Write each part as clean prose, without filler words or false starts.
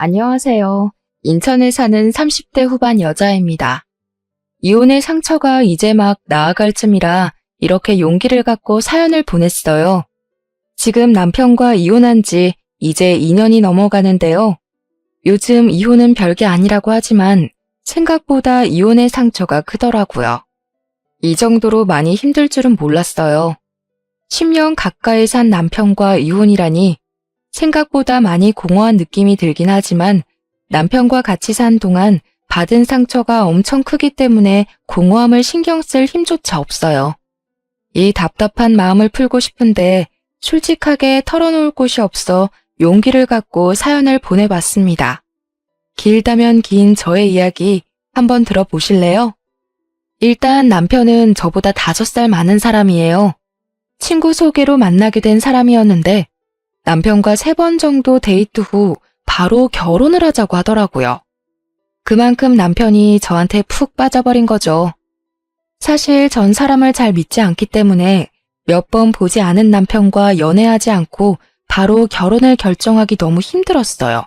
안녕하세요. 인천에 사는 30대 후반 여자입니다. 이혼의 상처가 이제 막 나아갈 쯤이라 이렇게 용기를 갖고 사연을 보냈어요. 지금 남편과 이혼한 지 이제 2년이 넘어가는데요. 요즘 이혼은 별게 아니라고 하지만 생각보다 이혼의 상처가 크더라고요. 이 정도로 많이 힘들 줄은 몰랐어요. 10년 가까이 산 남편과 이혼이라니 생각보다 많이 공허한 느낌이 들긴 하지만 남편과 같이 산 동안 받은 상처가 엄청 크기 때문에 공허함을 신경 쓸 힘조차 없어요. 이 답답한 마음을 풀고 싶은데 솔직하게 털어놓을 곳이 없어 용기를 갖고 사연을 보내봤습니다. 길다면 긴 저의 이야기 한번 들어보실래요? 일단 남편은 저보다 5살 많은 사람이에요. 친구 소개로 만나게 된 사람이었는데 남편과 3번 정도 데이트 후 바로 결혼을 하자고 하더라고요. 그만큼 남편이 저한테 푹 빠져버린 거죠. 사실 전 사람을 잘 믿지 않기 때문에 몇 번 보지 않은 남편과 연애하지 않고 바로 결혼을 결정하기 너무 힘들었어요.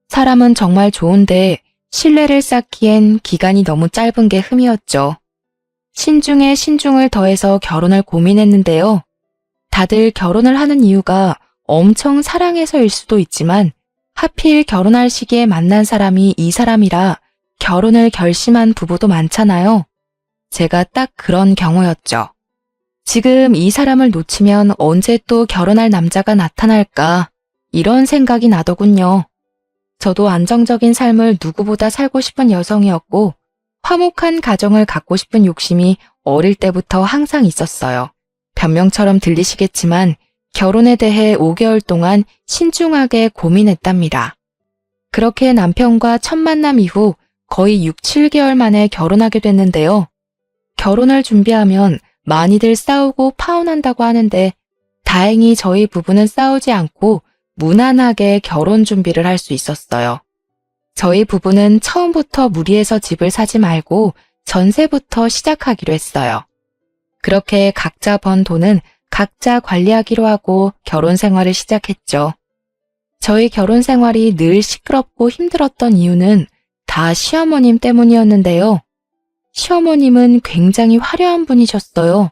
사람은 정말 좋은데 신뢰를 쌓기엔 기간이 너무 짧은 게 흠이었죠. 신중에 신중을 더해서 결혼을 고민했는데요. 다들 결혼을 하는 이유가 엄청 사랑해서일 수도 있지만 하필 결혼할 시기에 만난 사람이 이 사람이라 결혼을 결심한 부부도 많잖아요. 제가 딱 그런 경우였죠. 지금 이 사람을 놓치면 언제 또 결혼할 남자가 나타날까 이런 생각이 나더군요. 저도 안정적인 삶을 누구보다 살고 싶은 여성이었고 화목한 가정을 갖고 싶은 욕심이 어릴 때부터 항상 있었어요. 변명처럼 들리시겠지만 결혼에 대해 5개월 동안 신중하게 고민했답니다. 그렇게 남편과 첫 만남 이후 거의 6, 7개월 만에 결혼하게 됐는데요. 결혼을 준비하면 많이들 싸우고 파혼한다고 하는데 다행히 저희 부부는 싸우지 않고 무난하게 결혼 준비를 할 수 있었어요. 저희 부부는 처음부터 무리해서 집을 사지 말고 전세부터 시작하기로 했어요. 그렇게 각자 번 돈은 각자 관리하기로 하고 결혼 생활을 시작했죠. 저희 결혼 생활이 늘 시끄럽고 힘들었던 이유는 다 시어머님 때문이었는데요. 시어머님은 굉장히 화려한 분이셨어요.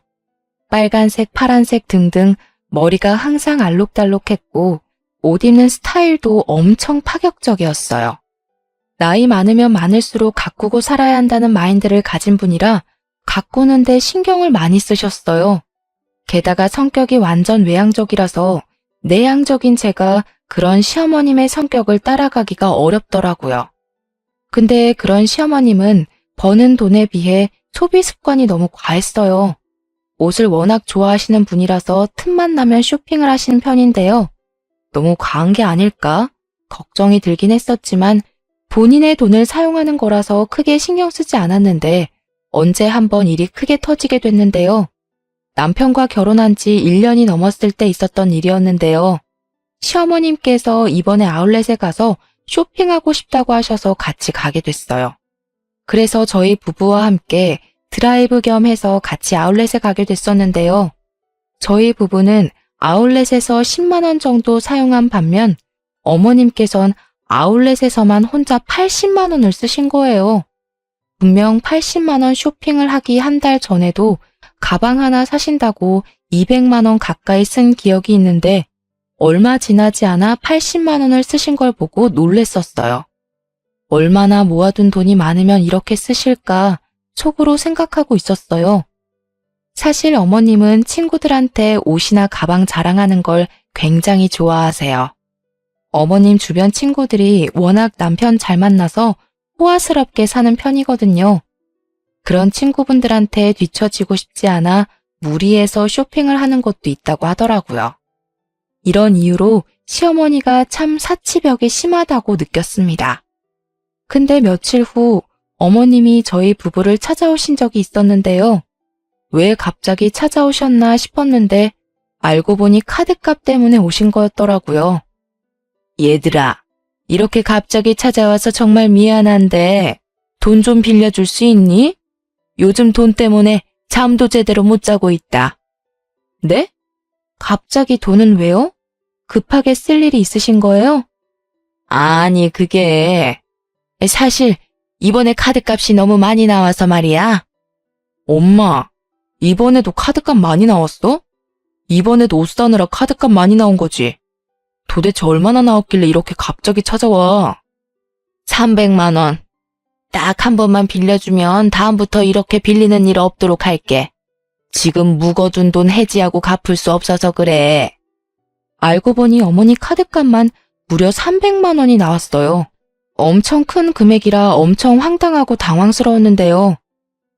빨간색, 파란색 등등 머리가 항상 알록달록했고 옷 입는 스타일도 엄청 파격적이었어요. 나이 많으면 많을수록 가꾸고 살아야 한다는 마인드를 가진 분이라 가꾸는데 신경을 많이 쓰셨어요. 게다가 성격이 완전 외향적이라서 내향적인 제가 그런 시어머님의 성격을 따라가기가 어렵더라고요. 근데 그런 시어머님은 버는 돈에 비해 소비 습관이 너무 과했어요. 옷을 워낙 좋아하시는 분이라서 틈만 나면 쇼핑을 하시는 편인데요. 너무 과한 게 아닐까? 걱정이 들긴 했었지만 본인의 돈을 사용하는 거라서 크게 신경 쓰지 않았는데 언제 한번 일이 크게 터지게 됐는데요. 남편과 결혼한 지 1년이 넘었을 때 있었던 일이었는데요. 시어머님께서 이번에 아울렛에 가서 쇼핑하고 싶다고 하셔서 같이 가게 됐어요. 그래서 저희 부부와 함께 드라이브 겸 해서 같이 아울렛에 가게 됐었는데요. 저희 부부는 아울렛에서 10만 원 정도 사용한 반면 어머님께선 아울렛에서만 혼자 80만 원을 쓰신 거예요. 분명 80만 원 쇼핑을 하기 한 달 전에도 가방 하나 사신다고 200만 원 가까이 쓴 기억이 있는데 얼마 지나지 않아 80만 원을 쓰신 걸 보고 놀랬었어요. 얼마나 모아둔 돈이 많으면 이렇게 쓰실까 속으로 생각하고 있었어요. 사실 어머님은 친구들한테 옷이나 가방 자랑하는 걸 굉장히 좋아하세요. 어머님 주변 친구들이 워낙 남편 잘 만나서 호화스럽게 사는 편이거든요. 그런 친구분들한테 뒤처지고 싶지 않아 무리해서 쇼핑을 하는 것도 있다고 하더라고요. 이런 이유로 시어머니가 참 사치벽이 심하다고 느꼈습니다. 근데 며칠 후 어머님이 저희 부부를 찾아오신 적이 있었는데요. 왜 갑자기 찾아오셨나 싶었는데 알고 보니 카드값 때문에 오신 거였더라고요. 얘들아, 이렇게 갑자기 찾아와서 정말 미안한데 돈 좀 빌려줄 수 있니? 요즘 돈 때문에 잠도 제대로 못 자고 있다. 네? 갑자기 돈은 왜요? 급하게 쓸 일이 있으신 거예요? 아니, 그게 사실 이번에 카드값이 너무 많이 나와서 말이야. 엄마, 이번에도 카드값 많이 나왔어? 이번에도 옷 사느라 카드값 많이 나온 거지? 도대체 얼마나 나왔길래 이렇게 갑자기 찾아와? 300만 원. 딱 한 번만 빌려주면 다음부터 이렇게 빌리는 일 없도록 할게. 지금 묵어둔 돈 해지하고 갚을 수 없어서 그래. 알고 보니 어머니 카드값만 무려 300만 원이 나왔어요. 엄청 큰 금액이라 엄청 황당하고 당황스러웠는데요.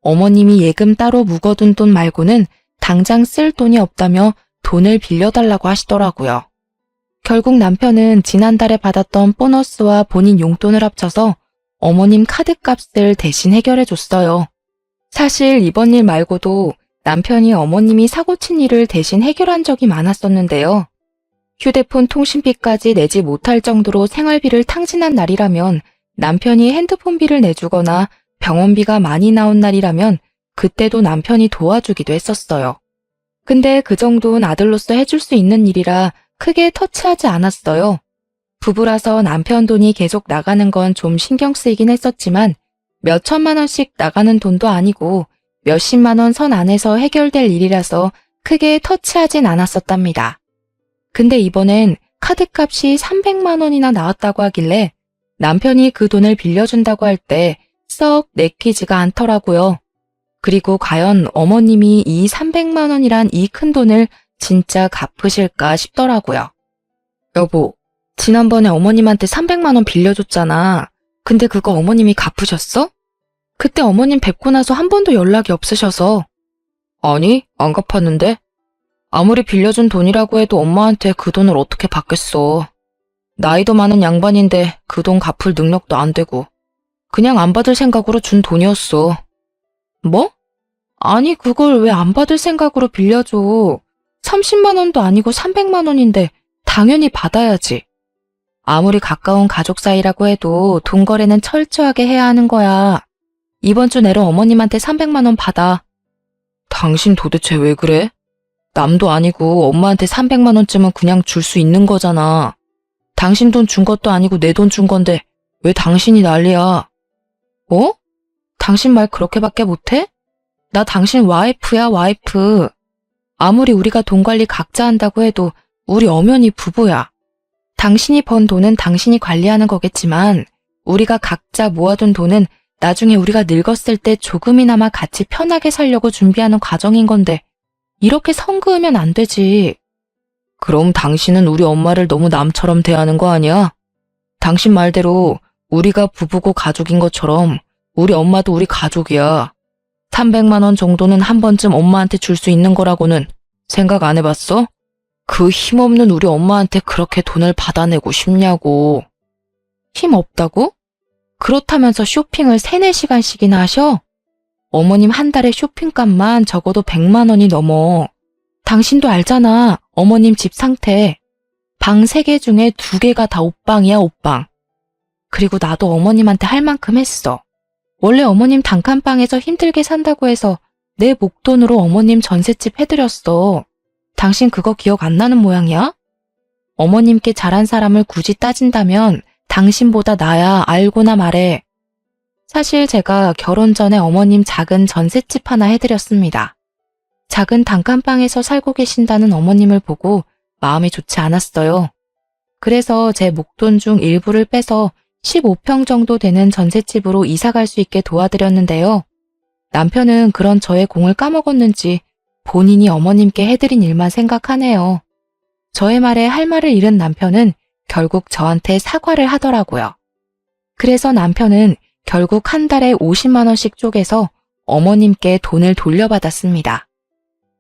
어머님이 예금 따로 묵어둔 돈 말고는 당장 쓸 돈이 없다며 돈을 빌려달라고 하시더라고요. 결국 남편은 지난달에 받았던 보너스와 본인 용돈을 합쳐서 어머님 카드값을 대신 해결해줬어요. 사실 이번 일 말고도 남편이 어머님이 사고친 일을 대신 해결한 적이 많았었는데요. 휴대폰 통신비까지 내지 못할 정도로 생활비를 탕진한 날이라면 남편이 핸드폰비를 내주거나 병원비가 많이 나온 날이라면 그때도 남편이 도와주기도 했었어요. 근데 그 정도는 아들로서 해줄 수 있는 일이라 크게 터치하지 않았어요. 부부라서 남편 돈이 계속 나가는 건 좀 신경 쓰이긴 했었지만 몇 천만 원씩 나가는 돈도 아니고 몇십만 원 선 안에서 해결될 일이라서 크게 터치하진 않았었답니다. 근데 이번엔 카드값이 300만 원이나 나왔다고 하길래 남편이 그 돈을 빌려준다고 할 때 썩 내키지가 않더라고요. 그리고 과연 어머님이 이 300만 원이란 이 큰 돈을 진짜 갚으실까 싶더라고요. 여보, 지난번에 어머님한테 300만 원 빌려줬잖아. 근데 그거 어머님이 갚으셨어? 그때 어머님 뵙고 나서 한 번도 연락이 없으셔서. 아니, 안 갚았는데? 아무리 빌려준 돈이라고 해도 엄마한테 그 돈을 어떻게 받겠어. 나이도 많은 양반인데 그 돈 갚을 능력도 안 되고. 그냥 안 받을 생각으로 준 돈이었어. 뭐? 아니, 그걸 왜 안 받을 생각으로 빌려줘. 30만 원도 아니고 300만 원인데 당연히 받아야지. 아무리 가까운 가족 사이라고 해도 돈 거래는 철저하게 해야 하는 거야. 이번 주 내로 어머님한테 300만 원 받아. 당신 도대체 왜 그래? 남도 아니고 엄마한테 300만 원쯤은 그냥 줄 수 있는 거잖아. 당신 돈 준 것도 아니고 내 돈 준 건데 왜 당신이 난리야? 뭐? 당신 말 그렇게밖에 못해? 나 당신 와이프야, 와이프. 아무리 우리가 돈 관리 각자 한다고 해도 우리 엄연히 부부야. 당신이 번 돈은 당신이 관리하는 거겠지만 우리가 각자 모아둔 돈은 나중에 우리가 늙었을 때 조금이나마 같이 편하게 살려고 준비하는 과정인 건데 이렇게 선 그으면 안 되지. 그럼 당신은 우리 엄마를 너무 남처럼 대하는 거 아니야? 당신 말대로 우리가 부부고 가족인 것처럼 우리 엄마도 우리 가족이야. 300만 원 정도는 한 번쯤 엄마한테 줄 수 있는 거라고는 생각 안 해봤어? 그 힘없는 우리 엄마한테 그렇게 돈을 받아내고 싶냐고. 힘 없다고? 그렇다면서 쇼핑을 3, 4시간씩이나 하셔? 어머님 한 달에 쇼핑값만 적어도 100만 원이 넘어. 당신도 알잖아, 어머님 집 상태. 방 3개 중에 2개가 다 옷방이야, 옷방. 그리고 나도 어머님한테 할 만큼 했어. 원래 어머님 단칸방에서 힘들게 산다고 해서 내 목돈으로 어머님 전셋집 해드렸어. 당신 그거 기억 안 나는 모양이야? 어머님께 잘한 사람을 굳이 따진다면 당신보다 나야, 알고나 말해. 사실 제가 결혼 전에 어머님 작은 전셋집 하나 해드렸습니다. 작은 단칸방에서 살고 계신다는 어머님을 보고 마음이 좋지 않았어요. 그래서 제 목돈 중 일부를 빼서 15평 정도 되는 전셋집으로 이사 갈 수 있게 도와드렸는데요. 남편은 그런 저의 공을 까먹었는지 본인이 어머님께 해드린 일만 생각하네요. 저의 말에 할 말을 잃은 남편은 결국 저한테 사과를 하더라고요. 그래서 남편은 결국 한 달에 50만 원씩 쪼개서 어머님께 돈을 돌려받았습니다.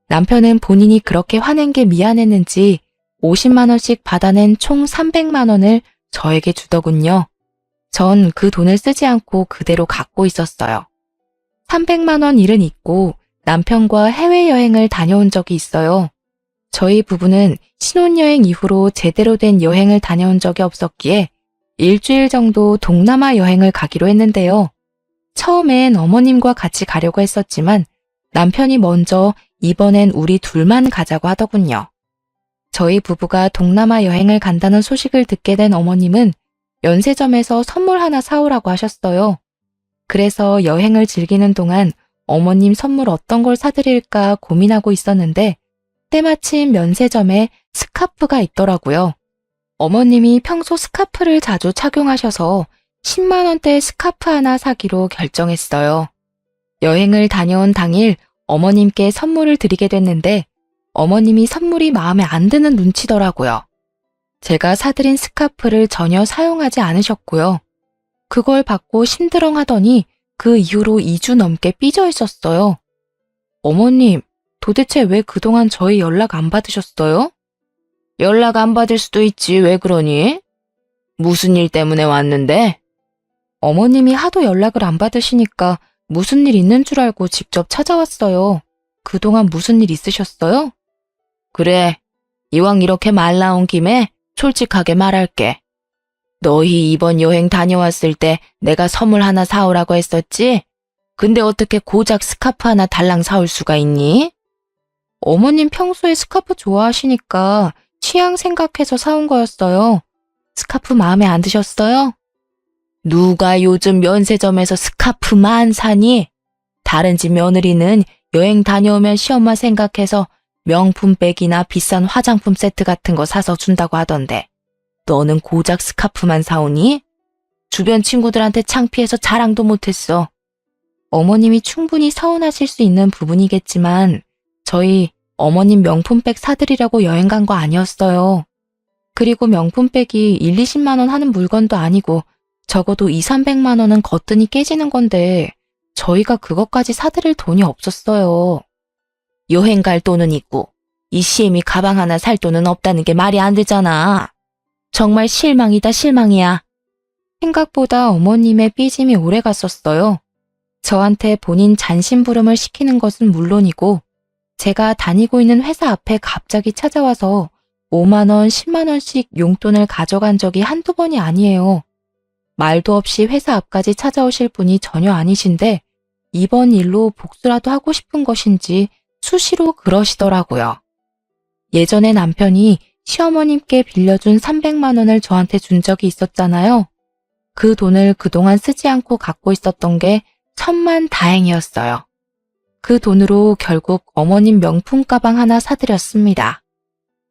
남편은 본인이 그렇게 화낸 게 미안했는지 50만 원씩 받아낸 총 300만 원을 저에게 주더군요. 전 그 돈을 쓰지 않고 그대로 갖고 있었어요. 300만 원 일은 있고 남편과 해외여행을 다녀온 적이 있어요. 저희 부부는 신혼여행 이후로 제대로 된 여행을 다녀온 적이 없었기에 일주일 정도 동남아 여행을 가기로 했는데요. 처음엔 어머님과 같이 가려고 했었지만 남편이 먼저 이번엔 우리 둘만 가자고 하더군요. 저희 부부가 동남아 여행을 간다는 소식을 듣게 된 어머님은 면세점에서 선물 하나 사오라고 하셨어요. 그래서 여행을 즐기는 동안 어머님 선물 어떤 걸 사드릴까 고민하고 있었는데 때마침 면세점에 스카프가 있더라고요. 어머님이 평소 스카프를 자주 착용하셔서 10만 원대 스카프 하나 사기로 결정했어요. 여행을 다녀온 당일 어머님께 선물을 드리게 됐는데 어머님이 선물이 마음에 안 드는 눈치더라고요. 제가 사드린 스카프를 전혀 사용하지 않으셨고요. 그걸 받고 심드렁 하더니 그 이후로 2주 넘게 삐져 있었어요. 어머님, 도대체 왜 그동안 저희 연락 안 받으셨어요? 연락 안 받을 수도 있지, 왜 그러니? 무슨 일 때문에 왔는데? 어머님이 하도 연락을 안 받으시니까 무슨 일 있는 줄 알고 직접 찾아왔어요. 그동안 무슨 일 있으셨어요? 그래, 이왕 이렇게 말 나온 김에 솔직하게 말할게. 너희 이번 여행 다녀왔을 때 내가 선물 하나 사오라고 했었지? 근데 어떻게 고작 스카프 하나 달랑 사올 수가 있니? 어머님 평소에 스카프 좋아하시니까 취향 생각해서 사온 거였어요. 스카프 마음에 안 드셨어요? 누가 요즘 면세점에서 스카프만 사니? 다른 집 며느리는 여행 다녀오면 시엄마 생각해서 명품백이나 비싼 화장품 세트 같은 거 사서 준다고 하던데 너는 고작 스카프만 사오니? 주변 친구들한테 창피해서 자랑도 못했어. 어머님이 충분히 서운하실 수 있는 부분이겠지만 저희 어머님 명품백 사드리려고 여행 간 거 아니었어요. 그리고 명품백이 1, 20만 원 하는 물건도 아니고 적어도 2, 300만 원은 거뜬히 깨지는 건데 저희가 그것까지 사드릴 돈이 없었어요. 여행 갈 돈은 있고 이 시애미 가방 하나 살 돈은 없다는 게 말이 안 되잖아. 정말 실망이다 실망이야. 생각보다 어머님의 삐짐이 오래 갔었어요. 저한테 본인 잔심부름을 시키는 것은 물론이고 제가 다니고 있는 회사 앞에 갑자기 찾아와서 5만 원, 10만 원씩 용돈을 가져간 적이 한두 번이 아니에요. 말도 없이 회사 앞까지 찾아오실 분이 전혀 아니신데 이번 일로 복수라도 하고 싶은 것인지 수시로 그러시더라고요. 예전에 남편이 시어머님께 빌려준 300만 원을 저한테 준 적이 있었잖아요. 그 돈을 그동안 쓰지 않고 갖고 있었던 게 천만 다행이었어요. 그 돈으로 결국 어머님 명품 가방 하나 사드렸습니다.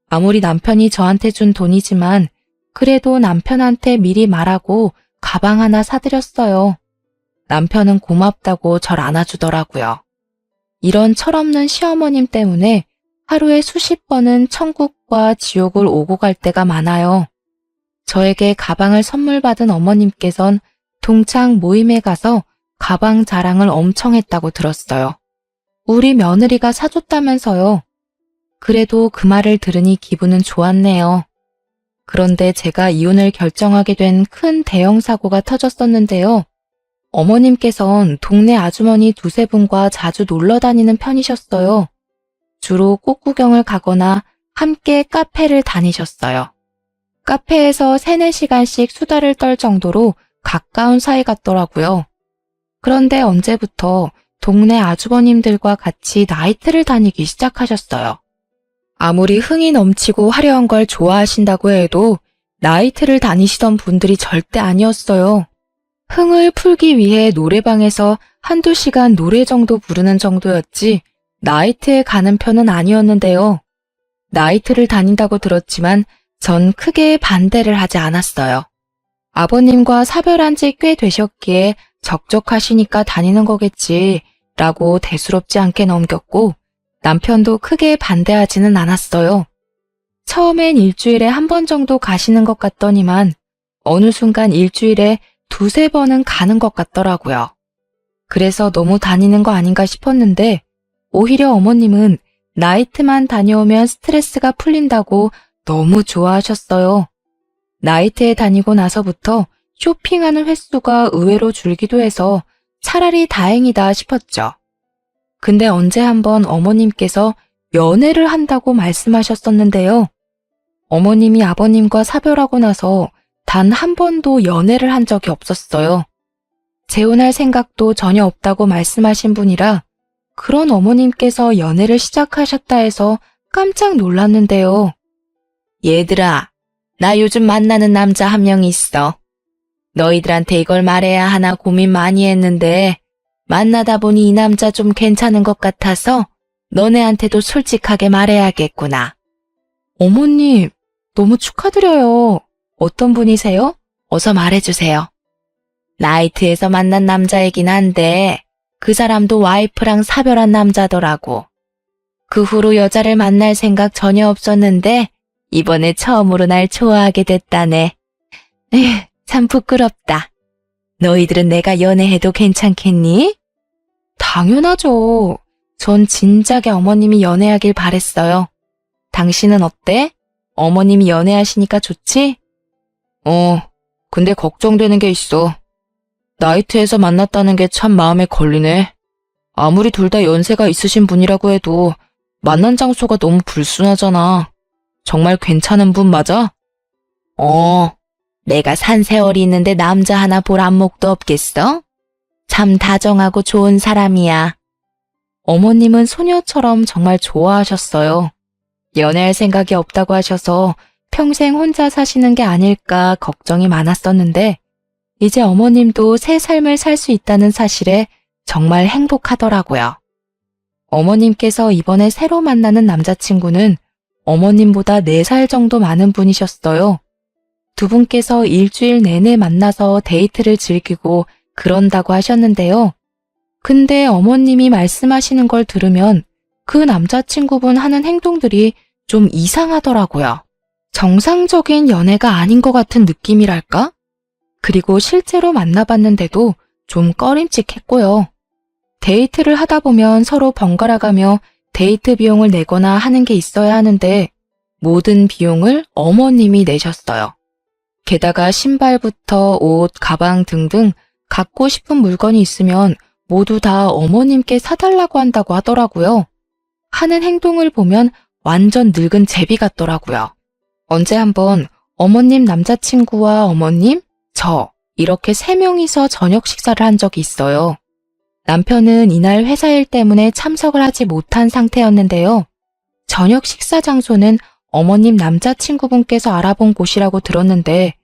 아무리 남편이 저한테 준 돈이지만 그래도 남편한테 미리 말하고 가방 하나 사드렸어요. 남편은 고맙다고 절 안아주더라고요. 이런 철없는 시어머님 때문에 하루에 수십 번은 천국과 지옥을 오고 갈 때가 많아요. 저에게 가방을 선물 받은 어머님께선 동창 모임에 가서 가방 자랑을 엄청 했다고 들었어요. 우리 며느리가 사줬다면서요. 그래도 그 말을 들으니 기분은 좋았네요. 그런데 제가 이혼을 결정하게 된 큰 대형 사고가 터졌었는데요. 어머님께선 동네 아주머니 두세 분과 자주 놀러 다니는 편이셨어요. 주로 꽃구경을 가거나 함께 카페를 다니셨어요. 카페에서 3, 4시간씩 수다를 떨 정도로 가까운 사이 같더라고요. 그런데 언제부터 동네 아주버님들과 같이 나이트를 다니기 시작하셨어요. 아무리 흥이 넘치고 화려한 걸 좋아하신다고 해도 나이트를 다니시던 분들이 절대 아니었어요. 흥을 풀기 위해 노래방에서 한두 시간 노래 정도 부르는 정도였지 나이트에 가는 편은 아니었는데요. 나이트를 다닌다고 들었지만 전 크게 반대를 하지 않았어요. 아버님과 사별한 지 꽤 되셨기에 적적하시니까 다니는 거겠지 라고 대수롭지 않게 넘겼고 남편도 크게 반대하지는 않았어요. 처음엔 일주일에 한 번 정도 가시는 것 같더니만 어느 순간 일주일에 두세 번은 가는 것 같더라고요. 그래서 너무 다니는 거 아닌가 싶었는데 오히려 어머님은 나이트만 다녀오면 스트레스가 풀린다고 너무 좋아하셨어요. 나이트에 다니고 나서부터 쇼핑하는 횟수가 의외로 줄기도 해서 차라리 다행이다 싶었죠. 근데 언제 한번 어머님께서 연애를 한다고 말씀하셨었는데요. 어머님이 아버님과 사별하고 나서 단 한 번도 연애를 한 적이 없었어요. 재혼할 생각도 전혀 없다고 말씀하신 분이라 그런 어머님께서 연애를 시작하셨다 해서 깜짝 놀랐는데요. 얘들아, 나 요즘 만나는 남자 한 명 있어. 너희들한테 이걸 말해야 하나 고민 많이 했는데 만나다 보니 이 남자 좀 괜찮은 것 같아서 너네한테도 솔직하게 말해야겠구나. 어머님, 너무 축하드려요. 어떤 분이세요? 어서 말해주세요. 나이트에서 만난 남자이긴 한데 그 사람도 와이프랑 사별한 남자더라고. 그 후로 여자를 만날 생각 전혀 없었는데 이번에 처음으로 날 좋아하게 됐다네. 에휴, 참 부끄럽다. 너희들은 내가 연애해도 괜찮겠니? 당연하죠. 전 진작에 어머님이 연애하길 바랬어요. 당신은 어때? 어머님이 연애하시니까 좋지? 근데 걱정되는 게 있어. 나이트에서 만났다는 게 참 마음에 걸리네. 아무리 둘 다 연세가 있으신 분이라고 해도 만난 장소가 너무 불순하잖아. 정말 괜찮은 분 맞아? 내가 산 세월이 있는데 남자 하나 볼 안목도 없겠어? 참 다정하고 좋은 사람이야. 어머님은 소녀처럼 정말 좋아하셨어요. 연애할 생각이 없다고 하셔서 평생 혼자 사시는 게 아닐까 걱정이 많았었는데 이제 어머님도 새 삶을 살 수 있다는 사실에 정말 행복하더라고요. 어머님께서 이번에 새로 만나는 남자친구는 어머님보다 4살 정도 많은 분이셨어요. 두 분께서 일주일 내내 만나서 데이트를 즐기고 그런다고 하셨는데요. 근데 어머님이 말씀하시는 걸 들으면 그 남자친구분 하는 행동들이 좀 이상하더라고요. 정상적인 연애가 아닌 것 같은 느낌이랄까? 그리고 실제로 만나봤는데도 좀 꺼림칙했고요. 데이트를 하다 보면 서로 번갈아가며 데이트 비용을 내거나 하는 게 있어야 하는데 모든 비용을 어머님이 내셨어요. 게다가 신발부터 옷, 가방 등등 갖고 싶은 물건이 있으면 모두 다 어머님께 사달라고 한다고 하더라고요. 하는 행동을 보면 완전 늙은 제비 같더라고요. 언제 한번 어머님 남자친구와 어머님, 저 이렇게 3명이서 저녁 식사를 한 적이 있어요. 남편은 이날 회사 일 때문에 참석을 하지 못한 상태였는데요. 저녁 식사 장소는 어머님 남자친구분께서 알아본 곳이라고 들었는데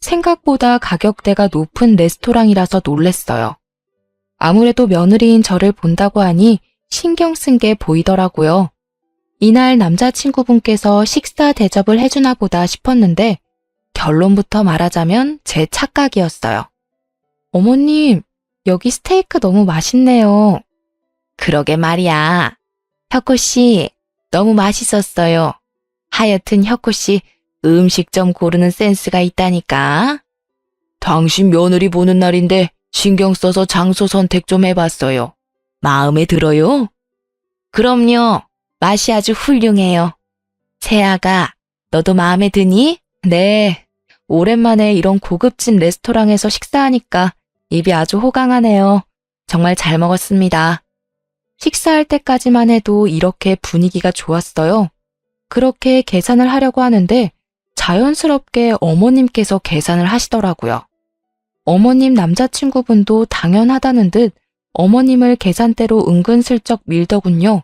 생각보다 가격대가 높은 레스토랑이라서 놀랬어요. 아무래도 며느리인 저를 본다고 하니 신경 쓴 게 보이더라고요. 이날 남자친구분께서 식사 대접을 해주나 보다 싶었는데 결론부터 말하자면 제 착각이었어요. 어머님, 여기 스테이크 너무 맛있네요. 그러게 말이야. 혁호씨, 너무 맛있었어요. 하여튼 혁호씨, 음식점 고르는 센스가 있다니까. 당신 며느리 보는 날인데 신경 써서 장소 선택 좀 해봤어요. 마음에 들어요? 그럼요. 맛이 아주 훌륭해요. 세아가, 너도 마음에 드니? 네. 오랜만에 이런 고급진 레스토랑에서 식사하니까 입이 아주 호강하네요. 정말 잘 먹었습니다. 식사할 때까지만 해도 이렇게 분위기가 좋았어요. 그렇게 계산을 하려고 하는데 자연스럽게 어머님께서 계산을 하시더라고요. 어머님 남자친구분도 당연하다는 듯 어머님을 계산대로 은근슬쩍 밀더군요.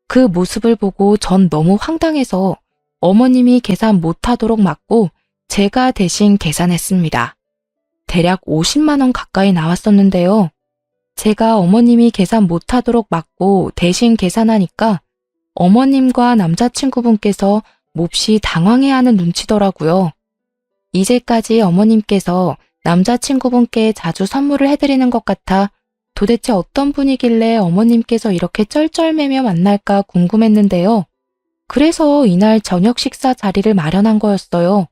그 모습을 보고 전 너무 황당해서 어머님이 계산 못하도록 막고 제가 대신 계산했습니다. 대략 50만 원 가까이 나왔었는데요. 제가 어머님이 계산 못하도록 막고 대신 계산하니까 어머님과 남자친구분께서 몹시 당황해하는 눈치더라고요. 이제까지 어머님께서 남자친구분께 자주 선물을 해드리는 것 같아 도대체 어떤 분이길래 어머님께서 이렇게 쩔쩔매며 만날까 궁금했는데요. 그래서 이날 저녁 식사 자리를 마련한 거였어요.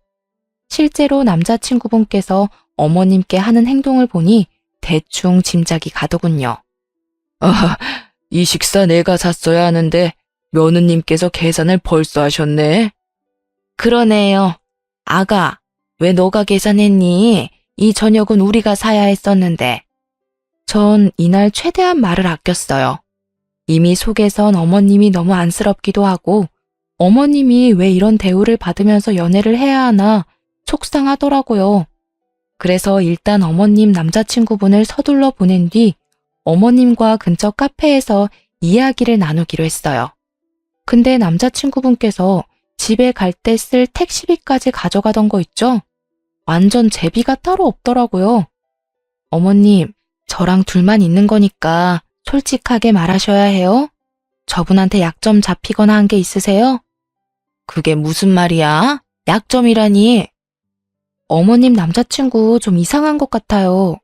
실제로 남자친구분께서 어머님께 하는 행동을 보니 대충 짐작이 가더군요. 이 식사 내가 샀어야 하는데 며느님께서 계산을 벌써 하셨네. 그러네요. 아가, 왜 너가 계산했니? 이 저녁은 우리가 사야 했었는데. 전 이날 최대한 말을 아꼈어요. 이미 속에선 어머님이 너무 안쓰럽기도 하고 어머님이 왜 이런 대우를 받으면서 연애를 해야 하나 속상하더라고요. 그래서 일단 어머님 남자친구분을 서둘러 보낸 뒤 어머님과 근처 카페에서 이야기를 나누기로 했어요. 근데 남자친구분께서 집에 갈 때 쓸 택시비까지 가져가던 거 있죠? 완전 제비가 따로 없더라고요. 어머님, 저랑 둘만 있는 거니까 솔직하게 말하셔야 해요. 저분한테 약점 잡히거나 한 게 있으세요? 그게 무슨 말이야? 약점이라니. 어머님 남자친구 좀 이상한 것 같아요.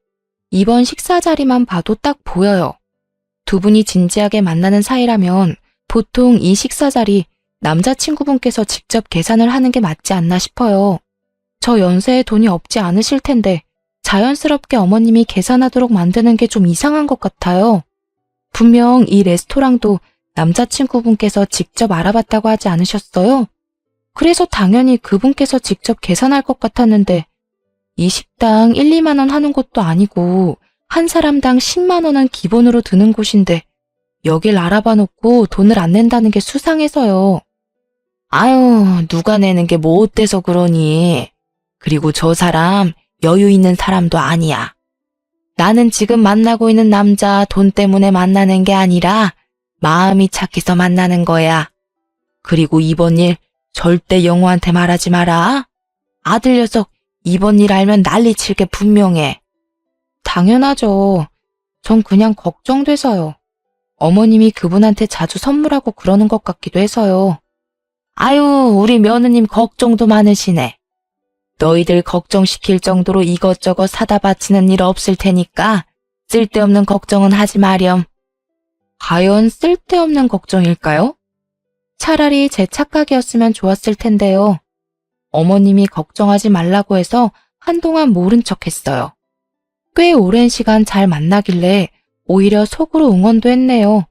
이번 식사 자리만 봐도 딱 보여요. 두 분이 진지하게 만나는 사이라면 보통 이 식사 자리 남자친구분께서 직접 계산을 하는 게 맞지 않나 싶어요. 저 연세에 돈이 없지 않으실 텐데 자연스럽게 어머님이 계산하도록 만드는 게 좀 이상한 것 같아요. 분명 이 레스토랑도 남자친구분께서 직접 알아봤다고 하지 않으셨어요? 그래서 당연히 그분께서 직접 계산할 것 같았는데 이 식당 1, 2만 원 하는 곳도 아니고 한 사람당 10만 원은 기본으로 드는 곳인데 여길 알아봐 놓고 돈을 안 낸다는 게 수상해서요. 아유, 누가 내는 게 뭐 어때서 그러니. 그리고 저 사람 여유 있는 사람도 아니야. 나는 지금 만나고 있는 남자 돈 때문에 만나는 게 아니라 마음이 착해서 만나는 거야. 그리고 이번 일 절대 영호한테 말하지 마라. 아들 녀석 이번 일 알면 난리 칠 게 분명해. 당연하죠. 전 그냥 걱정돼서요. 어머님이 그분한테 자주 선물하고 그러는 것 같기도 해서요. 아유, 우리 며느님 걱정도 많으시네. 너희들 걱정시킬 정도로 이것저것 사다 바치는 일 없을 테니까 쓸데없는 걱정은 하지 마렴. 과연 쓸데없는 걱정일까요? 차라리 제 착각이었으면 좋았을 텐데요. 어머님이 걱정하지 말라고 해서 한동안 모른 척 했어요. 꽤 오랜 시간 잘 만나길래 오히려 속으로 응원도 했네요.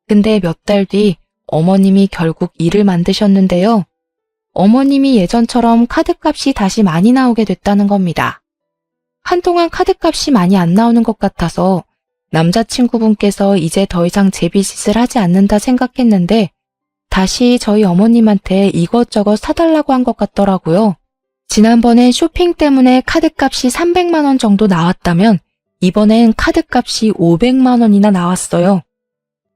근데 몇 달 뒤 어머님이 결국 일을 만드셨는데요. 어머님이 예전처럼 카드값이 다시 많이 나오게 됐다는 겁니다. 한동안 카드값이 많이 안 나오는 것 같아서 남자친구분께서 이제 더 이상 제비짓을 하지 않는다 생각했는데 다시 저희 어머님한테 이것저것 사달라고 한 것 같더라고요. 지난번에 쇼핑 때문에 카드값이 300만 원 정도 나왔다면 이번엔 카드값이 500만 원이나 나왔어요.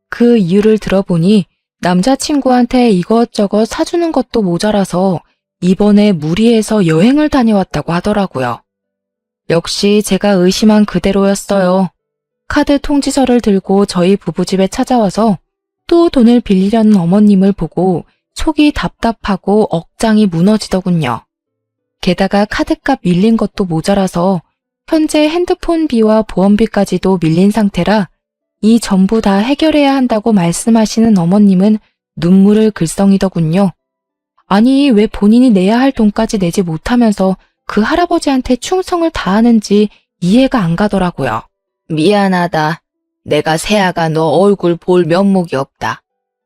그 이유를 들어보니 남자친구한테 이것저것 사주는 것도 모자라서 이번에 무리해서 여행을 다녀왔다고 하더라고요. 역시 제가 의심한 그대로였어요. 카드 통지서를 들고 저희 부부집에 찾아와서 또 돈을 빌리려는 어머님을 보고 속이 답답하고 억장이 무너지더군요. 게다가 카드값 밀린 것도 모자라서 현재 핸드폰비와 보험비까지도 밀린 상태라 이 전부 다 해결해야 한다고 말씀하시는 어머님은 눈물을 글썽이더군요. 아니, 왜 본인이 내야 할 돈까지 내지 못하면서 그 할아버지한테 충성을 다하는지 이해가 안 가더라고요. 미안하다. 내가 새아가 너 얼굴 볼 면목이 없다.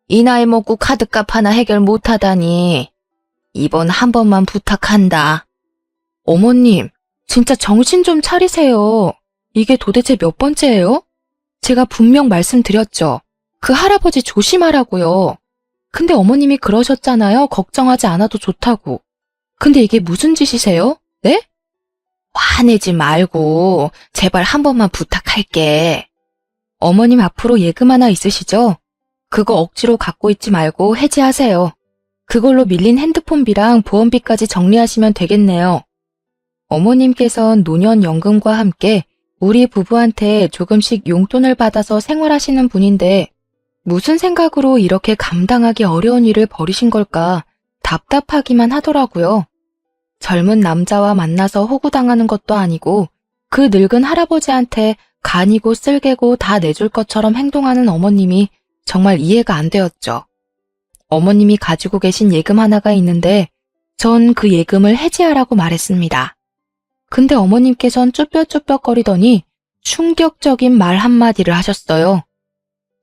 이 나이 먹고 카드값 하나 해결 못하다니. 이번 한 번만 부탁한다. 어머님, 진짜 정신 좀 차리세요. 이게 도대체 몇 번째예요? 제가 분명 말씀드렸죠. 그 할아버지 조심하라고요. 근데 어머님이 그러셨잖아요. 걱정하지 않아도 좋다고. 근데 이게 무슨 짓이세요? 네? 화내지 말고 제발 한 번만 부탁할게. 어머님 앞으로 예금 하나 있으시죠? 그거 억지로 갖고 있지 말고 해지하세요. 그걸로 밀린 핸드폰비랑 보험비까지 정리하시면 되겠네요. 어머님께선 노년연금과 함께 우리 부부한테 조금씩 용돈을 받아서 생활하시는 분인데 무슨 생각으로 이렇게 감당하기 어려운 일을 벌이신 걸까 답답하기만 하더라고요. 젊은 남자와 만나서 호구당하는 것도 아니고 그 늙은 할아버지한테 간이고 쓸개고 다 내줄 것처럼 행동하는 어머님이 정말 이해가 안 되었죠. 어머님이 가지고 계신 예금 하나가 있는데 전 그 예금을 해지하라고 말했습니다. 근데 어머님께선 쭈뼛쭈뼛거리더니 충격적인 말 한마디를 하셨어요.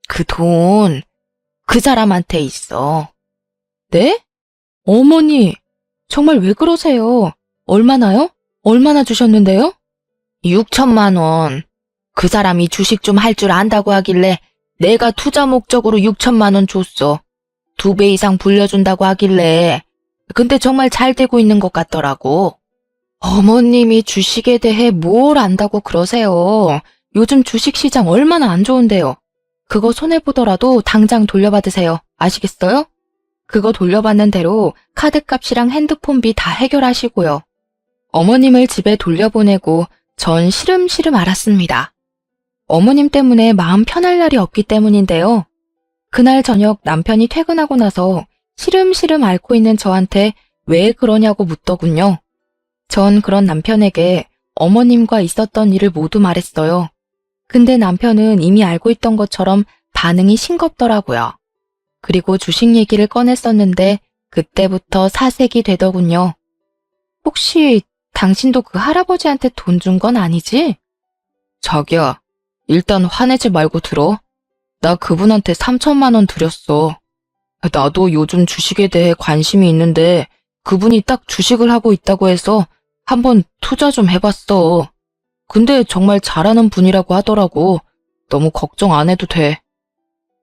그 돈, 그 사람한테 있어. 네? 어머니, 정말 왜 그러세요? 얼마나요? 얼마나 주셨는데요? 6천만 원. 그 사람이 주식 좀 할 줄 안다고 하길래 내가 투자 목적으로 6천만 원 줬어. 2배 이상 불려준다고 하길래. 근데 정말 잘 되고 있는 것 같더라고. 어머님이 주식에 대해 뭘 안다고 그러세요. 요즘 주식시장 얼마나 안 좋은데요. 그거 손해보더라도 당장 돌려받으세요. 아시겠어요? 그거 돌려받는 대로 카드값이랑 핸드폰비 다 해결하시고요. 어머님을 집에 돌려보내고 전 시름시름 앓았습니다. 어머님 때문에 마음 편할 날이 없기 때문인데요. 그날 저녁 남편이 퇴근하고 나서 시름시름 앓고 있는 저한테 왜 그러냐고 묻더군요. 전 그런 남편에게 어머님과 있었던 일을 모두 말했어요. 근데 남편은 이미 알고 있던 것처럼 반응이 싱겁더라고요. 그리고 주식 얘기를 꺼냈었는데 그때부터 사색이 되더군요. 혹시 당신도 그 할아버지한테 돈 준 건 아니지? 자기야, 일단 화내지 말고 들어. 나 그분한테 3천만 원 드렸어. 나도 요즘 주식에 대해 관심이 있는데 그분이 딱 주식을 하고 있다고 해서 한번 투자 좀 해봤어. 근데 정말 잘하는 분이라고 하더라고. 너무 걱정 안 해도 돼.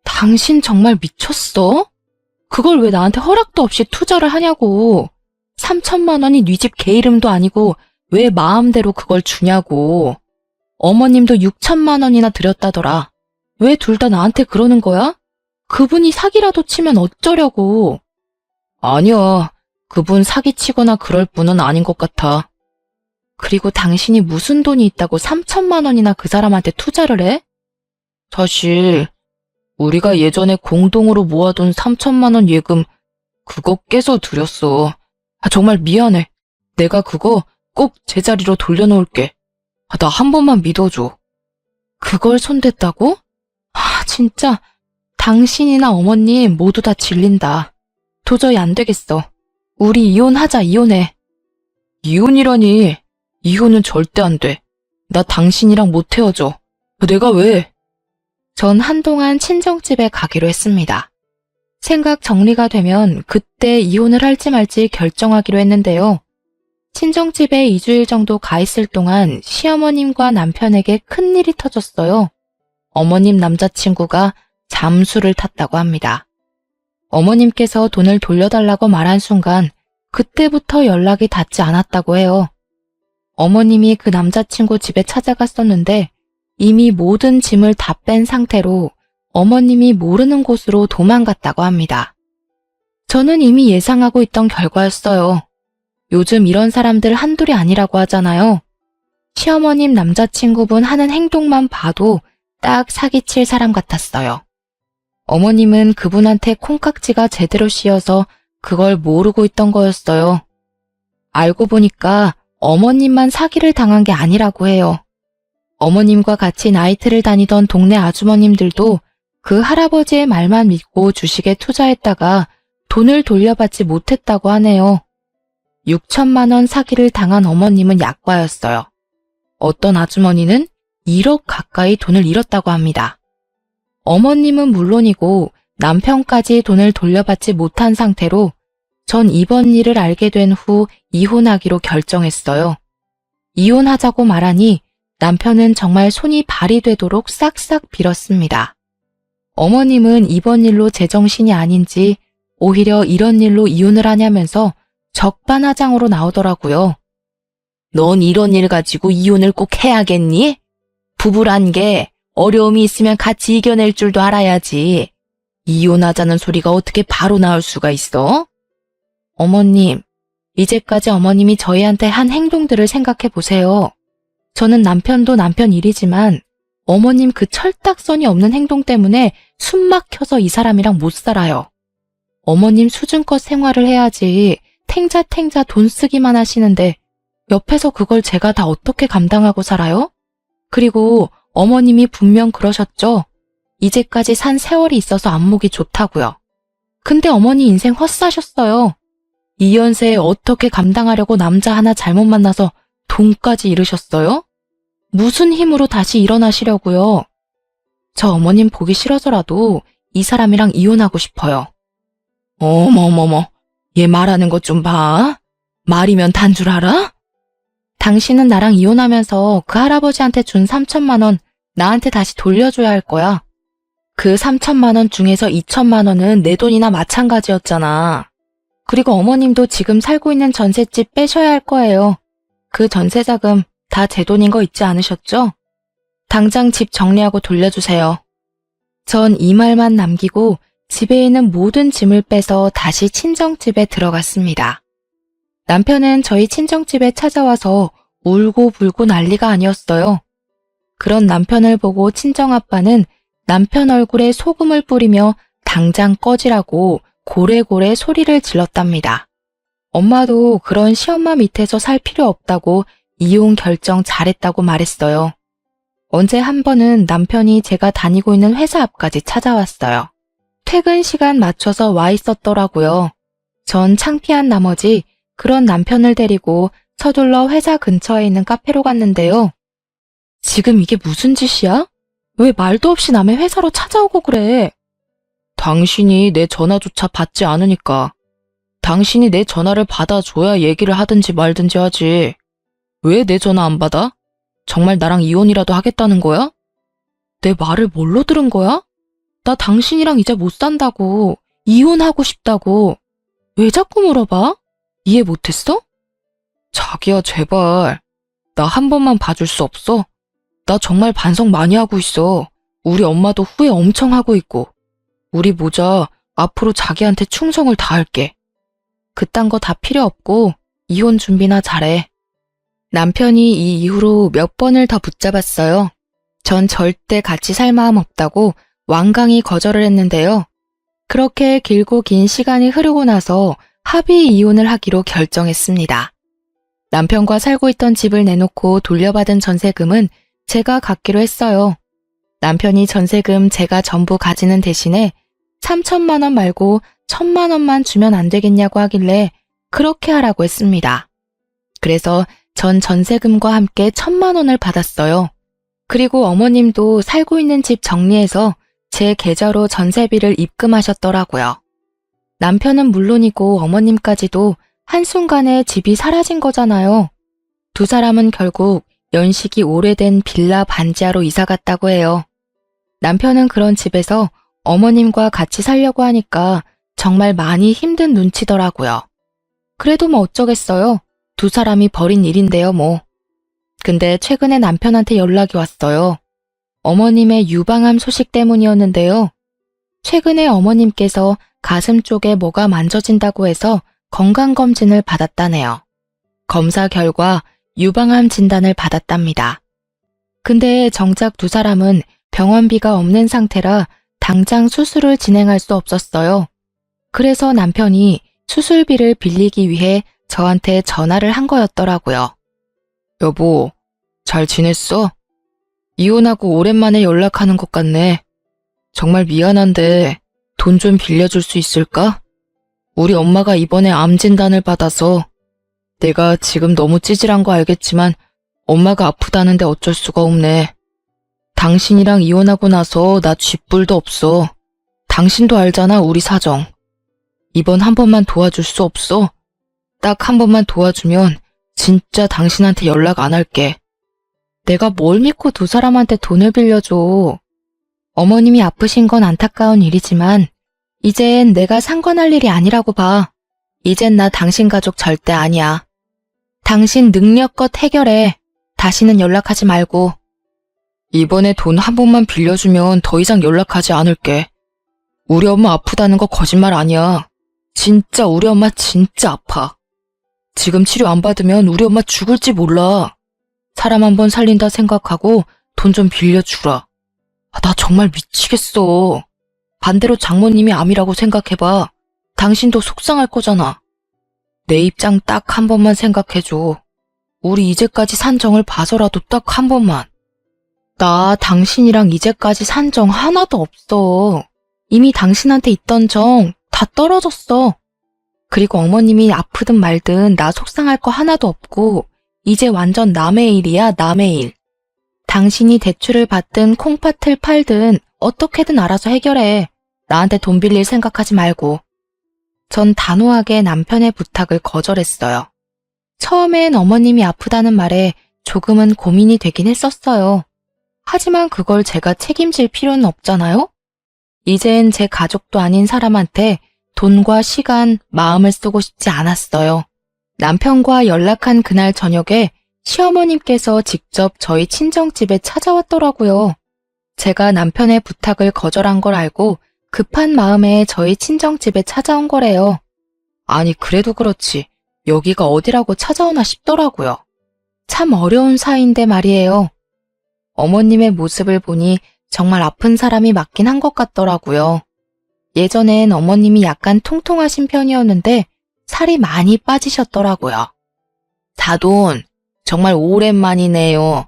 당신 정말 미쳤어? 그걸 왜 나한테 허락도 없이 투자를 하냐고. 3천만 원이 네 집 개 이름도 아니고 왜 마음대로 그걸 주냐고. 어머님도 6천만 원이나 드렸다더라. 왜 둘 다 나한테 그러는 거야? 그분이 사기라도 치면 어쩌려고. 아니야. 그분 사기치거나 그럴 분은 아닌 것 같아. 그리고 당신이 무슨 돈이 있다고 3천만 원이나 그 사람한테 투자를 해? 사실 우리가 예전에 공동으로 모아둔 3천만 원 예금 그거 깨서 드렸어. 정말 미안해. 내가 그거 꼭 제자리로 돌려놓을게. 나 한 번만 믿어줘. 그걸 손댔다고? 진짜 당신이나 어머님 모두 다 질린다. 도저히 안 되겠어. 우리 이혼하자, 이혼해. 이혼이라니. 이혼은 절대 안 돼. 나 당신이랑 못 헤어져. 내가 왜? 전 한동안 친정집에 가기로 했습니다. 생각 정리가 되면 그때 이혼을 할지 말지 결정하기로 했는데요. 친정집에 2주일 정도 가 있을 동안 시어머님과 남편에게 큰일이 터졌어요. 어머님 남자친구가 잠수를 탔다고 합니다. 어머님께서 돈을 돌려달라고 말한 순간 그때부터 연락이 닿지 않았다고 해요. 어머님이 그 남자친구 집에 찾아갔었는데 이미 모든 짐을 다 뺀 상태로 어머님이 모르는 곳으로 도망갔다고 합니다. 저는 이미 예상하고 있던 결과였어요. 요즘 이런 사람들 한둘이 아니라고 하잖아요. 시어머님 남자친구분 하는 행동만 봐도 딱 사기칠 사람 같았어요. 어머님은 그분한테 콩깍지가 제대로 씌어서 그걸 모르고 있던 거였어요. 알고 보니까 어머님만 사기를 당한 게 아니라고 해요. 어머님과 같이 나이트를 다니던 동네 아주머님들도 그 할아버지의 말만 믿고 주식에 투자했다가 돈을 돌려받지 못했다고 하네요. 6천만 원 사기를 당한 어머님은 약과였어요. 어떤 아주머니는 1억 가까이 돈을 잃었다고 합니다. 어머님은 물론이고 남편까지 돈을 돌려받지 못한 상태로 전 이번 일을 알게 된 후 이혼하기로 결정했어요. 이혼하자고 말하니 남편은 정말 손이 발이 되도록 싹싹 빌었습니다. 어머님은 이번 일로 제정신이 아닌지 오히려 이런 일로 이혼을 하냐면서 적반하장으로 나오더라고요. 넌 이런 일 가지고 이혼을 꼭 해야겠니? 부부란 게 어려움이 있으면 같이 이겨낼 줄도 알아야지. 이혼하자는 소리가 어떻게 바로 나올 수가 있어? 어머님, 이제까지 어머님이 저희한테 한 행동들을 생각해 보세요. 저는 남편도 남편 일이지만 어머님 그 철딱서니 없는 행동 때문에 숨 막혀서 이 사람이랑 못 살아요. 어머님 수준껏 생활을 해야지 탱자탱자 돈 쓰기만 하시는데 옆에서 그걸 제가 다 어떻게 감당하고 살아요? 그리고 어머님이 분명 그러셨죠? 이제까지 산 세월이 있어서 안목이 좋다고요. 근데 어머니 인생 헛사셨어요. 이 연세에 어떻게 감당하려고 남자 하나 잘못 만나서 돈까지 잃으셨어요? 무슨 힘으로 다시 일어나시려고요? 저 어머님 보기 싫어서라도 이 사람이랑 이혼하고 싶어요. 어머머머, 얘 말하는 것 좀 봐. 말이면 단 줄 알아? 당신은 나랑 이혼하면서 그 할아버지한테 준 3천만 원 나한테 다시 돌려줘야 할 거야. 그 3천만 원 중에서 2천만 원은 내 돈이나 마찬가지였잖아. 그리고 어머님도 지금 살고 있는 전셋집 빼셔야 할 거예요. 그 전세자금 다 제 돈인 거 잊지 않으셨죠? 당장 집 정리하고 돌려주세요. 전 이 말만 남기고 집에 있는 모든 짐을 빼서 다시 친정집에 들어갔습니다. 남편은 저희 친정집에 찾아와서 울고 불고 난리가 아니었어요. 그런 남편을 보고 친정아빠는 남편 얼굴에 소금을 뿌리며 당장 꺼지라고 고래고래 소리를 질렀답니다. 엄마도 그런 시엄마 밑에서 살 필요 없다고 이혼 결정 잘했다고 말했어요. 언제 한 번은 남편이 제가 다니고 있는 회사 앞까지 찾아왔어요. 퇴근 시간 맞춰서 와 있었더라고요. 전 창피한 나머지 그런 남편을 데리고 서둘러 회사 근처에 있는 카페로 갔는데요. 지금 이게 무슨 짓이야? 왜 말도 없이 남의 회사로 찾아오고 그래? 당신이 내 전화조차 받지 않으니까. 당신이 내 전화를 받아줘야 얘기를 하든지 말든지 하지. 왜 내 전화 안 받아? 정말 나랑 이혼이라도 하겠다는 거야? 내 말을 뭘로 들은 거야? 나 당신이랑 이제 못 산다고. 이혼하고 싶다고. 왜 자꾸 물어봐? 이해 못했어? 자기야, 제발. 나 한 번만 봐줄 수 없어? 나 정말 반성 많이 하고 있어. 우리 엄마도 후회 엄청 하고 있고. 우리 모자 앞으로 자기한테 충성을 다할게. 그딴 거 다 필요 없고 이혼 준비나 잘해. 남편이 이 이후로 몇 번을 더 붙잡았어요. 전 절대 같이 살 마음 없다고 완강히 거절을 했는데요. 그렇게 길고 긴 시간이 흐르고 나서 합의 이혼을 하기로 결정했습니다. 남편과 살고 있던 집을 내놓고 돌려받은 전세금은 제가 갖기로 했어요. 남편이 전세금 제가 전부 가지는 대신에 3천만 원 말고 1,000만 원만 주면 안 되겠냐고 하길래 그렇게 하라고 했습니다. 그래서 전 전세금과 함께 1,000만 원을 받았어요. 그리고 어머님도 살고 있는 집 정리해서 제 계좌로 전세비를 입금하셨더라고요. 남편은 물론이고 어머님까지도 한순간에 집이 사라진 거잖아요. 두 사람은 결국 연식이 오래된 빌라 반지하로 이사 갔다고 해요. 남편은 그런 집에서 어머님과 같이 살려고 하니까 정말 많이 힘든 눈치더라고요. 그래도 뭐 어쩌겠어요. 두 사람이 벌인 일인데요, 뭐. 근데 최근에 남편한테 연락이 왔어요. 어머님의 유방암 소식 때문이었는데요. 최근에 어머님께서 가슴 쪽에 뭐가 만져진다고 해서 건강검진을 받았다네요. 검사 결과 유방암 진단을 받았답니다. 근데 정작 두 사람은 병원비가 없는 상태라 당장 수술을 진행할 수 없었어요. 그래서 남편이 수술비를 빌리기 위해 저한테 전화를 한 거였더라고요. 여보, 잘 지냈어? 이혼하고 오랜만에 연락하는 것 같네. 정말 미안한데 돈 좀 빌려줄 수 있을까? 우리 엄마가 이번에 암 진단을 받아서 내가 지금 너무 찌질한 거 알겠지만 엄마가 아프다는데 어쩔 수가 없네. 당신이랑 이혼하고 나서 나 쥐뿔도 없어. 당신도 알잖아, 우리 사정. 이번 한 번만 도와줄 수 없어? 딱 한 번만 도와주면 진짜 당신한테 연락 안 할게. 내가 뭘 믿고 두 사람한테 돈을 빌려줘. 어머님이 아프신 건 안타까운 일이지만 이젠 내가 상관할 일이 아니라고 봐. 이젠 나 당신 가족 절대 아니야. 당신 능력껏 해결해. 다시는 연락하지 말고. 이번에 돈 한 번만 빌려주면 더 이상 연락하지 않을게. 우리 엄마 아프다는 거 거짓말 아니야. 진짜 우리 엄마 진짜 아파. 지금 치료 안 받으면 우리 엄마 죽을지 몰라. 사람 한 번 살린다 생각하고 돈 좀 빌려주라. 나 정말 미치겠어. 반대로 장모님이 암이라고 생각해봐. 당신도 속상할 거잖아. 내 입장 딱 한 번만 생각해줘. 우리 이제까지 산 정을 봐서라도 딱 한 번만. 나 당신이랑 이제까지 산 정 하나도 없어. 이미 당신한테 있던 정 다 떨어졌어. 그리고 어머님이 아프든 말든 나 속상할 거 하나도 없고 이제 완전 남의 일이야, 남의 일. 당신이 대출을 받든 콩팥을 팔든 어떻게든 알아서 해결해. 나한테 돈 빌릴 생각하지 말고. 전 단호하게 남편의 부탁을 거절했어요. 처음엔 어머님이 아프다는 말에 조금은 고민이 되긴 했었어요. 하지만 그걸 제가 책임질 필요는 없잖아요? 이젠 제 가족도 아닌 사람한테 돈과 시간, 마음을 쓰고 싶지 않았어요. 남편과 연락한 그날 저녁에 시어머님께서 직접 저희 친정집에 찾아왔더라고요. 제가 남편의 부탁을 거절한 걸 알고 급한 마음에 저희 친정집에 찾아온 거래요. 아니, 그래도 그렇지. 여기가 어디라고 찾아오나 싶더라고요. 참 어려운 사이인데 말이에요. 어머님의 모습을 보니 정말 아픈 사람이 맞긴 한 것 같더라고요. 예전엔 어머님이 약간 통통하신 편이었는데 살이 많이 빠지셨더라고요. 사돈, 정말 오랜만이네요.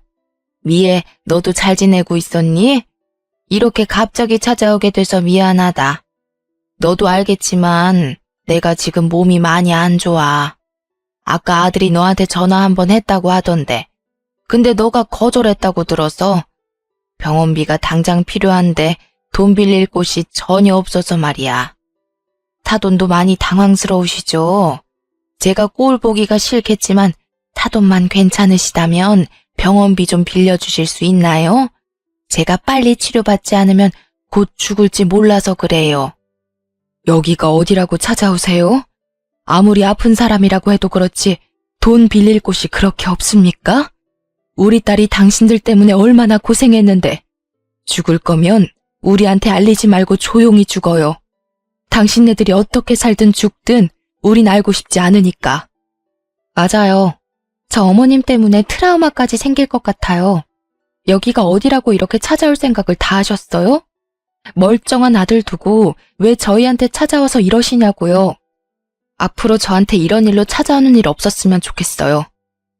미애, 너도 잘 지내고 있었니? 이렇게 갑자기 찾아오게 돼서 미안하다. 너도 알겠지만 내가 지금 몸이 많이 안 좋아. 아까 아들이 너한테 전화 한번 했다고 하던데. 근데 너가 거절했다고 들어서 병원비가 당장 필요한데 돈 빌릴 곳이 전혀 없어서 말이야. 사돈도 많이 당황스러우시죠? 제가 꼴 보기가 싫겠지만 사돈만 괜찮으시다면 병원비 좀 빌려주실 수 있나요? 제가 빨리 치료받지 않으면 곧 죽을지 몰라서 그래요. 여기가 어디라고 찾아오세요? 아무리 아픈 사람이라고 해도 그렇지 돈 빌릴 곳이 그렇게 없습니까? 우리 딸이 당신들 때문에 얼마나 고생했는데 죽을 거면 우리한테 알리지 말고 조용히 죽어요. 당신네들이 어떻게 살든 죽든 우린 알고 싶지 않으니까. 맞아요. 저 어머님 때문에 트라우마까지 생길 것 같아요. 여기가 어디라고 이렇게 찾아올 생각을 다 하셨어요? 멀쩡한 아들 두고 왜 저희한테 찾아와서 이러시냐고요. 앞으로 저한테 이런 일로 찾아오는 일 없었으면 좋겠어요.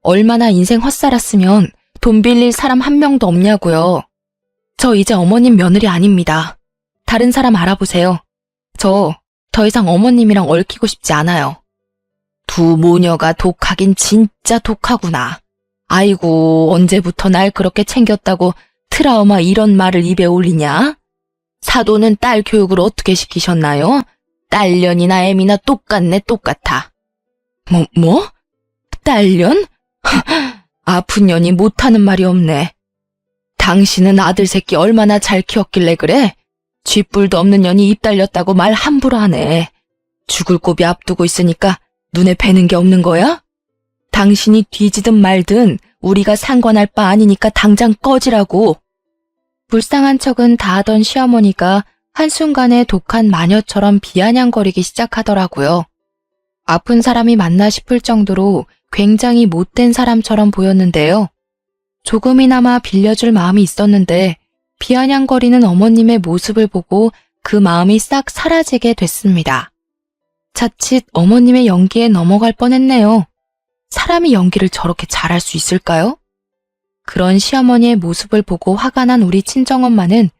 얼마나 인생 헛살았으면 돈 빌릴 사람 한 명도 없냐고요. 저 이제 어머님 며느리 아닙니다. 다른 사람 알아보세요. 저 더 이상 어머님이랑 얽히고 싶지 않아요. 두 모녀가 독하긴 진짜 독하구나. 아이고, 언제부터 날 그렇게 챙겼다고 트라우마 이런 말을 입에 올리냐? 사돈은 딸 교육을 어떻게 시키셨나요? 딸년이나 애미나 똑같네, 똑같아. 뭐? 딸년? 아픈 년이 못하는 말이 없네. 당신은 아들 새끼 얼마나 잘 키웠길래 그래? 쥐뿔도 없는 년이 입 달렸다고 말 함부로 하네. 죽을 고비 앞두고 있으니까 눈에 뵈는 게 없는 거야? 당신이 뒤지든 말든 우리가 상관할 바 아니니까 당장 꺼지라고. 불쌍한 척은 다 하던 시어머니가 한순간에 독한 마녀처럼 비아냥거리기 시작하더라고요. 아픈 사람이 맞나 싶을 정도로 굉장히 못된 사람처럼 보였는데요. 조금이나마 빌려줄 마음이 있었는데 비아냥거리는 어머님의 모습을 보고 그 마음이 싹 사라지게 됐습니다. 자칫 어머님의 연기에 넘어갈 뻔했네요. 사람이 연기를 저렇게 잘할 수 있을까요? 그런 시어머니의 모습을 보고 화가 난 우리 친정엄마는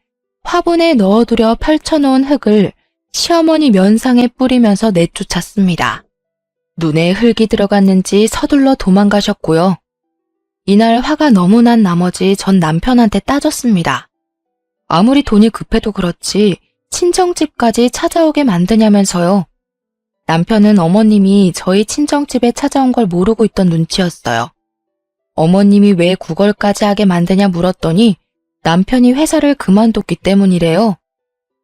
화분에 넣어두려 펼쳐놓은 흙을 시어머니 면상에 뿌리면서 내쫓았습니다. 눈에 흙이 들어갔는지 서둘러 도망가셨고요. 이날 화가 너무 난 나머지 전 남편한테 따졌습니다. 아무리 돈이 급해도 그렇지 친정집까지 찾아오게 만드냐면서요. 남편은 어머님이 저희 친정집에 찾아온 걸 모르고 있던 눈치였어요. 어머님이 왜 구걸까지 하게 만드냐 물었더니 남편이 회사를 그만뒀기 때문이래요.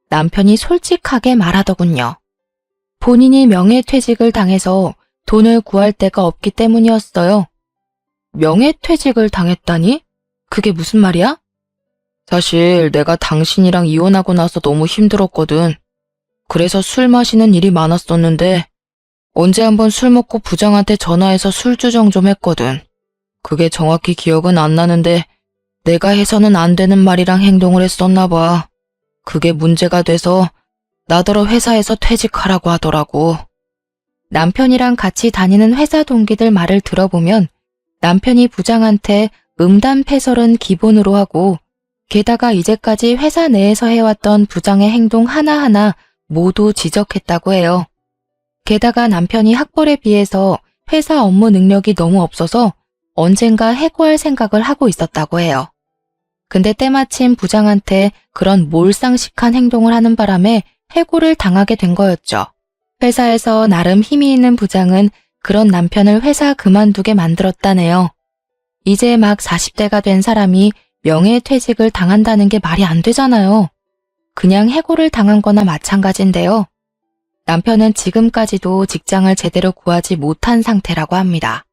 남편이 솔직하게 말하더군요. 본인이 명예퇴직을 당해서 돈을 구할 데가 없기 때문이었어요. 명예퇴직을 당했다니? 그게 무슨 말이야? 사실 내가 당신이랑 이혼하고 나서 너무 힘들었거든. 그래서 술 마시는 일이 많았었는데 언제 한번 술 먹고 부장한테 전화해서 술주정 좀 했거든. 그게 정확히 기억은 안 나는데 내가 해서는 안 되는 말이랑 행동을 했었나 봐. 그게 문제가 돼서 나더러 회사에서 퇴직하라고 하더라고. 남편이랑 같이 다니는 회사 동기들 말을 들어보면 남편이 부장한테 음담패설은 기본으로 하고 게다가 이제까지 회사 내에서 해왔던 부장의 행동 하나하나 모두 지적했다고 해요. 게다가 남편이 학벌에 비해서 회사 업무 능력이 너무 없어서 언젠가 해고할 생각을 하고 있었다고 해요. 근데 때마침 부장한테 그런 몰상식한 행동을 하는 바람에 해고를 당하게 된 거였죠. 회사에서 나름 힘이 있는 부장은 그런 남편을 회사 그만두게 만들었다네요. 이제 막 40대가 된 사람이 명예퇴직을 당한다는 게 말이 안 되잖아요. 그냥 해고를 당한 거나 마찬가지인데요. 남편은 지금까지도 직장을 제대로 구하지 못한 상태라고 합니다.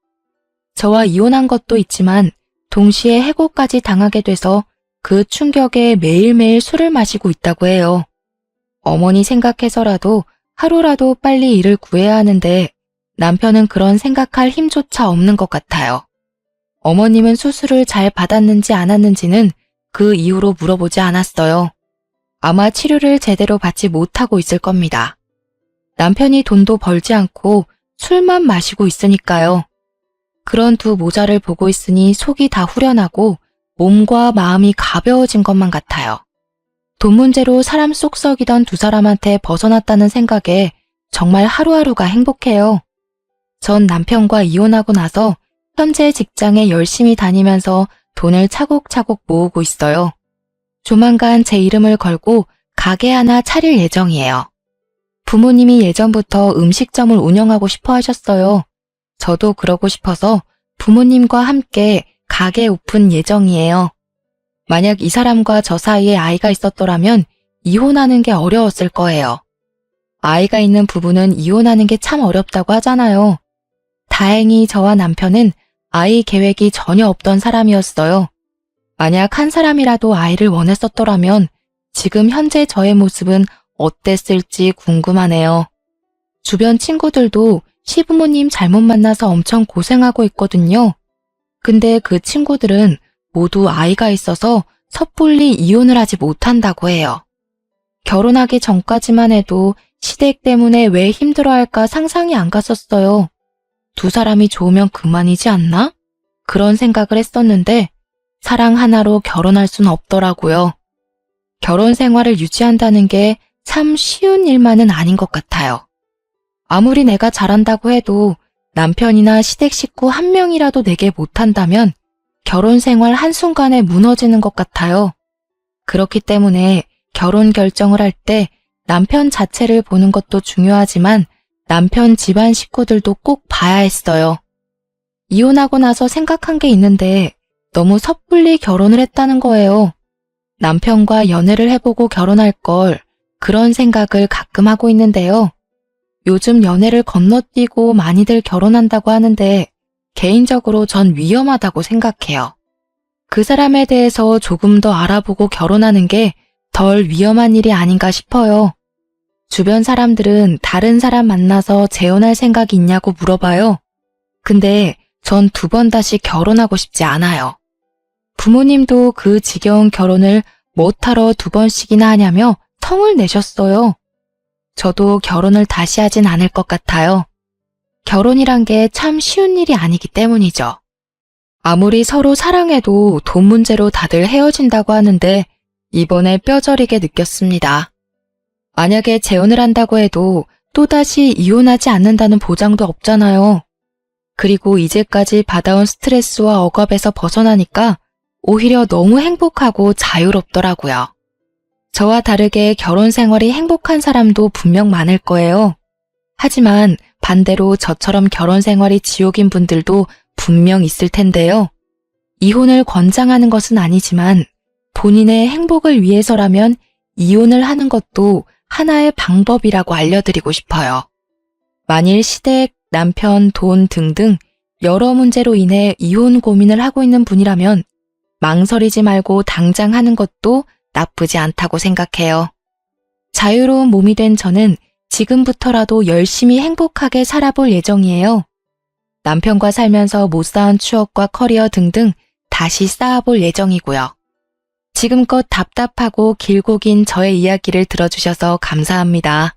저와 이혼한 것도 있지만 동시에 해고까지 당하게 돼서 그 충격에 매일매일 술을 마시고 있다고 해요. 어머니 생각해서라도 하루라도 빨리 일을 구해야 하는데 남편은 그런 생각할 힘조차 없는 것 같아요. 어머님은 수술을 잘 받았는지 않았는지는 그 이후로 물어보지 않았어요. 아마 치료를 제대로 받지 못하고 있을 겁니다. 남편이 돈도 벌지 않고 술만 마시고 있으니까요. 그런 두 모자를 보고 있으니 속이 다 후련하고 몸과 마음이 가벼워진 것만 같아요. 돈 문제로 사람 속 썩이던 두 사람한테 벗어났다는 생각에 정말 하루하루가 행복해요. 전 남편과 이혼하고 나서 현재 직장에 열심히 다니면서 돈을 차곡차곡 모으고 있어요. 조만간 제 이름을 걸고 가게 하나 차릴 예정이에요. 부모님이 예전부터 음식점을 운영하고 싶어 하셨어요. 저도 그러고 싶어서 부모님과 함께 가게 오픈 예정이에요. 만약 이 사람과 저 사이에 아이가 있었더라면 이혼하는 게 어려웠을 거예요. 아이가 있는 부부는 이혼하는 게 참 어렵다고 하잖아요. 다행히 저와 남편은 아이 계획이 전혀 없던 사람이었어요. 만약 한 사람이라도 아이를 원했었더라면 지금 현재 저의 모습은 어땠을지 궁금하네요. 주변 친구들도 시부모님 잘못 만나서 엄청 고생하고 있거든요. 근데 그 친구들은 모두 아이가 있어서 섣불리 이혼을 하지 못한다고 해요. 결혼하기 전까지만 해도 시댁 때문에 왜 힘들어할까 상상이 안 갔었어요. 두 사람이 좋으면 그만이지 않나? 그런 생각을 했었는데 사랑 하나로 결혼할 순 없더라고요. 결혼 생활을 유지한다는 게 참 쉬운 일만은 아닌 것 같아요. 아무리 내가 잘한다고 해도 남편이나 시댁 식구 한 명이라도 내게 못한다면 결혼 생활 한순간에 무너지는 것 같아요. 그렇기 때문에 결혼 결정을 할 때 남편 자체를 보는 것도 중요하지만 남편 집안 식구들도 꼭 봐야 했어요. 이혼하고 나서 생각한 게 있는데 너무 섣불리 결혼을 했다는 거예요. 남편과 연애를 해보고 결혼할 걸 그런 생각을 가끔 하고 있는데요. 요즘 연애를 건너뛰고 많이들 결혼한다고 하는데 개인적으로 전 위험하다고 생각해요. 그 사람에 대해서 조금 더 알아보고 결혼하는 게 덜 위험한 일이 아닌가 싶어요. 주변 사람들은 다른 사람 만나서 재혼할 생각이 있냐고 물어봐요. 근데 전 두 번 다시 결혼하고 싶지 않아요. 부모님도 그 지겨운 결혼을 못하러 두 번씩이나 하냐며 성을 내셨어요. 저도 결혼을 다시 하진 않을 것 같아요. 결혼이란 게 참 쉬운 일이 아니기 때문이죠. 아무리 서로 사랑해도 돈 문제로 다들 헤어진다고 하는데 이번에 뼈저리게 느꼈습니다. 만약에 재혼을 한다고 해도 또다시 이혼하지 않는다는 보장도 없잖아요. 그리고 이제까지 받아온 스트레스와 억압에서 벗어나니까 오히려 너무 행복하고 자유롭더라고요. 저와 다르게 결혼 생활이 행복한 사람도 분명 많을 거예요. 하지만 반대로 저처럼 결혼 생활이 지옥인 분들도 분명 있을 텐데요. 이혼을 권장하는 것은 아니지만 본인의 행복을 위해서라면 이혼을 하는 것도 하나의 방법이라고 알려드리고 싶어요. 만일 시댁, 남편, 돈 등등 여러 문제로 인해 이혼 고민을 하고 있는 분이라면 망설이지 말고 당장 하는 것도 나쁘지 않다고 생각해요. 자유로운 몸이 된 저는 지금부터라도 열심히 행복하게 살아볼 예정이에요. 남편과 살면서 못 쌓은 추억과 커리어 등등 다시 쌓아볼 예정이고요. 지금껏 답답하고 길고 긴 저의 이야기를 들어주셔서 감사합니다.